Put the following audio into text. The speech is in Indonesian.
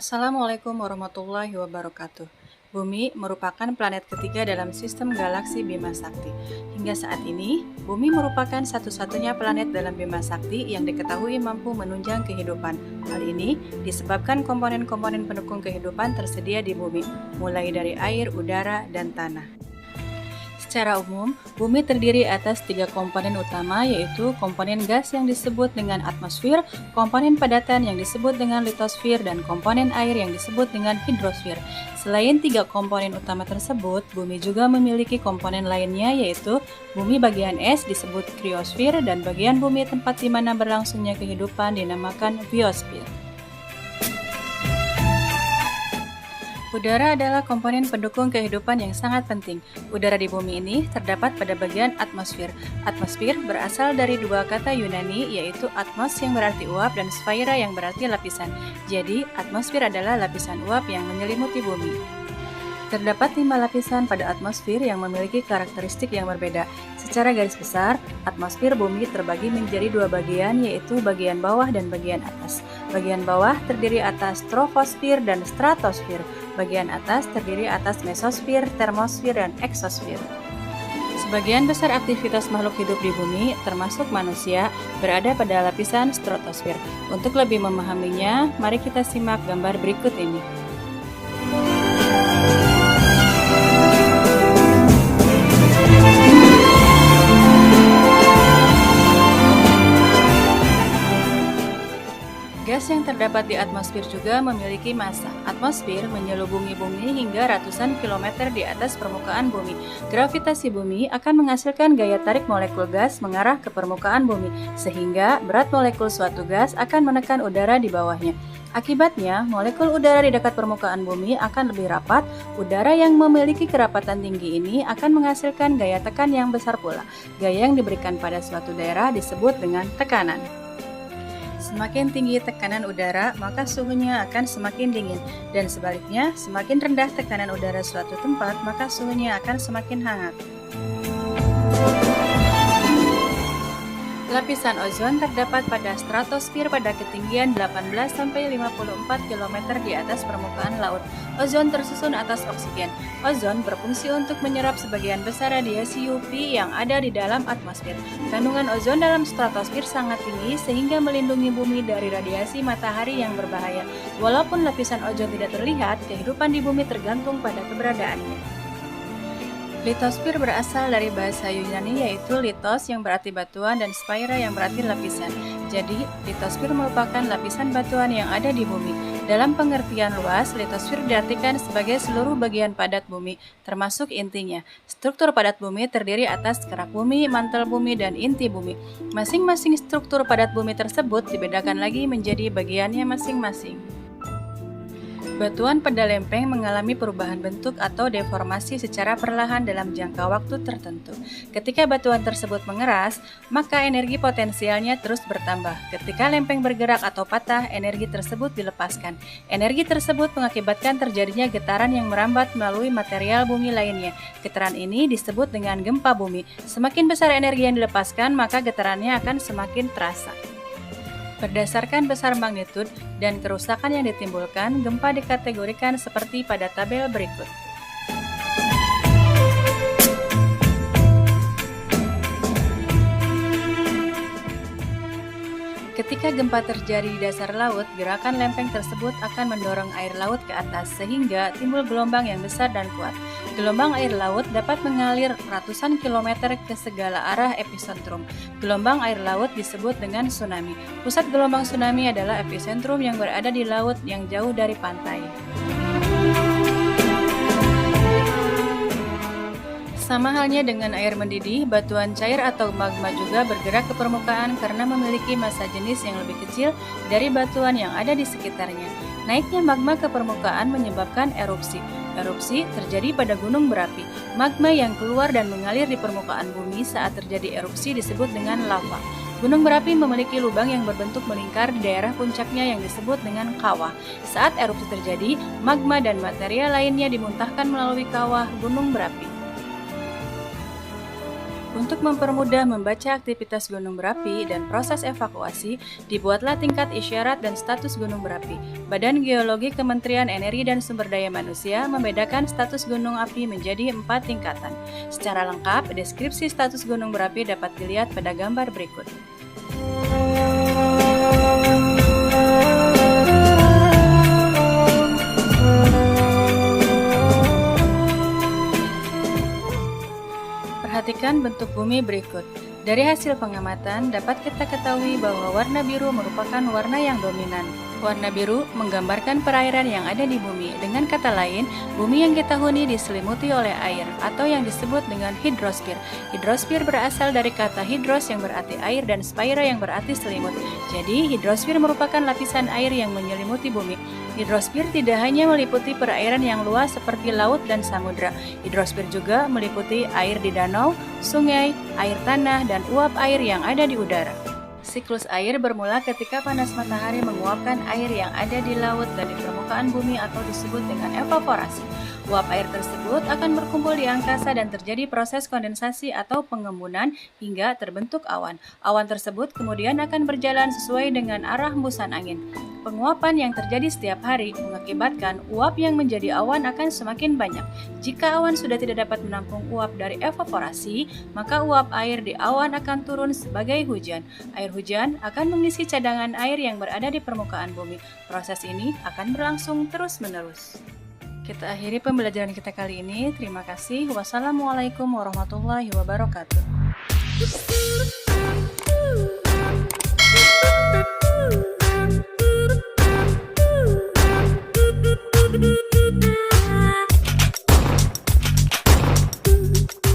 Assalamualaikum warahmatullahi wabarakatuh. Bumi merupakan planet ketiga dalam sistem galaksi Bima Sakti. Hingga saat ini, Bumi merupakan satu-satunya planet dalam Bima Sakti yang diketahui mampu menunjang kehidupan. Hal ini disebabkan komponen-komponen pendukung kehidupan tersedia di Bumi, mulai dari air, udara, dan tanah. Secara umum, bumi terdiri atas 3 komponen utama, yaitu komponen gas yang disebut dengan atmosfer, komponen padatan yang disebut dengan litosfer, dan komponen air yang disebut dengan hidrosfer. Selain 3 komponen utama tersebut, bumi juga memiliki komponen lainnya, yaitu bumi bagian es disebut kriosfer, dan bagian bumi tempat di mana berlangsungnya kehidupan dinamakan biosfer. Udara adalah komponen pendukung kehidupan yang sangat penting. Udara di bumi ini terdapat pada bagian atmosfer. Atmosfer berasal dari 2 kata Yunani, yaitu atmos yang berarti uap dan sphaira yang berarti lapisan. Jadi, atmosfer adalah lapisan uap yang menyelimuti bumi. Terdapat 5 lapisan pada atmosfer yang memiliki karakteristik yang berbeda. Secara garis besar, atmosfer bumi terbagi menjadi 2 bagian, yaitu bagian bawah dan bagian atas. Bagian bawah terdiri atas troposfer dan stratosfer. Bagian atas terdiri atas mesosfer, termosfer, dan eksosfer. Sebagian besar aktivitas makhluk hidup di bumi, termasuk manusia, berada pada lapisan stratosfer. Untuk lebih memahaminya, mari kita simak gambar berikut ini. Gas yang terdapat di atmosfer juga memiliki massa. Atmosfer menyelubungi bumi hingga ratusan kilometer di atas permukaan bumi. Gravitasi bumi akan menghasilkan gaya tarik molekul gas mengarah ke permukaan bumi, sehingga berat molekul suatu gas akan menekan udara di bawahnya. Akibatnya, molekul udara di dekat permukaan bumi akan lebih rapat. Udara yang memiliki kerapatan tinggi ini akan menghasilkan gaya tekan yang besar pula. Gaya yang diberikan pada suatu daerah disebut dengan tekanan. Semakin tinggi tekanan udara, maka suhunya akan semakin dingin, dan sebaliknya, semakin rendah tekanan udara suatu tempat, maka suhunya akan semakin hangat. Lapisan ozon terdapat pada stratosfer pada ketinggian 18-54 km di atas permukaan laut. Ozon tersusun atas oksigen. Ozon berfungsi untuk menyerap sebagian besar radiasi UV yang ada di dalam atmosfer. Kandungan ozon dalam stratosfer sangat tinggi sehingga melindungi bumi dari radiasi matahari yang berbahaya. Walaupun lapisan ozon tidak terlihat, kehidupan di bumi tergantung pada keberadaannya. Litosfer berasal dari bahasa Yunani, yaitu litos yang berarti batuan dan sphaira yang berarti lapisan. Jadi, litosfer merupakan lapisan batuan yang ada di bumi. Dalam pengertian luas, litosfer diartikan sebagai seluruh bagian padat bumi, termasuk intinya. Struktur padat bumi terdiri atas kerak bumi, mantel bumi, dan inti bumi. Masing-masing struktur padat bumi tersebut dibedakan lagi menjadi bagiannya masing-masing. Batuan pada lempeng mengalami perubahan bentuk atau deformasi secara perlahan dalam jangka waktu tertentu. Ketika batuan tersebut mengeras, maka energi potensialnya terus bertambah. Ketika lempeng bergerak atau patah, energi tersebut dilepaskan. Energi tersebut mengakibatkan terjadinya getaran yang merambat melalui material bumi lainnya. Getaran ini disebut dengan gempa bumi. Semakin besar energi yang dilepaskan, maka getarannya akan semakin terasa. Berdasarkan besar magnitud dan kerusakan yang ditimbulkan, gempa dikategorikan seperti pada tabel berikut. Ketika gempa terjadi di dasar laut, gerakan lempeng tersebut akan mendorong air laut ke atas sehingga timbul gelombang yang besar dan kuat. Gelombang air laut dapat mengalir ratusan kilometer ke segala arah epicentrum. Gelombang air laut disebut dengan tsunami. Pusat gelombang tsunami adalah epicentrum yang berada di laut yang jauh dari pantai. Sama halnya dengan air mendidih, batuan cair atau magma juga bergerak ke permukaan karena memiliki massa jenis yang lebih kecil dari batuan yang ada di sekitarnya. Naiknya magma ke permukaan menyebabkan erupsi. Erupsi terjadi pada gunung berapi. Magma yang keluar dan mengalir di permukaan bumi saat terjadi erupsi disebut dengan lava. Gunung berapi memiliki lubang yang berbentuk melingkar di daerah puncaknya yang disebut dengan kawah. Saat erupsi terjadi, magma dan material lainnya dimuntahkan melalui kawah gunung berapi. Untuk mempermudah membaca aktivitas gunung berapi dan proses evakuasi, dibuatlah tingkat isyarat dan status gunung berapi. Badan Geologi Kementerian Energi dan Sumber Daya Manusia membedakan status gunung api menjadi 4 tingkatan. Secara lengkap, deskripsi status gunung berapi dapat dilihat pada gambar berikut. Perhatikan bentuk bumi berikut. Dari hasil pengamatan, dapat kita ketahui bahwa warna biru merupakan warna yang dominan. Warna biru menggambarkan perairan yang ada di bumi. Dengan kata lain, bumi yang kita huni diselimuti oleh air, atau yang disebut dengan hidrosfer. Hidrosfer berasal dari kata hidros yang berarti air dan sphaira yang berarti selimut. Jadi, hidrosfer merupakan lapisan air yang menyelimuti bumi. Hidrosfer tidak hanya meliputi perairan yang luas seperti laut dan samudra. Hidrosfer juga meliputi air di danau, sungai, air tanah, dan uap air yang ada di udara. Siklus air bermula ketika panas matahari menguapkan air yang ada di laut dan di permukaan bumi atau disebut dengan evaporasi. Uap air tersebut akan berkumpul di angkasa dan terjadi proses kondensasi atau pengembunan hingga terbentuk awan. Awan tersebut kemudian akan berjalan sesuai dengan arah hembusan angin. Penguapan yang terjadi setiap hari mengakibatkan uap yang menjadi awan akan semakin banyak. Jika awan sudah tidak dapat menampung uap dari evaporasi, maka uap air di awan akan turun sebagai hujan. Air hujan akan mengisi cadangan air yang berada di permukaan bumi. Proses ini akan berlangsung terus-menerus. Kita akhiri pembelajaran kita kali ini. Terima kasih. Wassalamualaikum warahmatullahi wabarakatuh.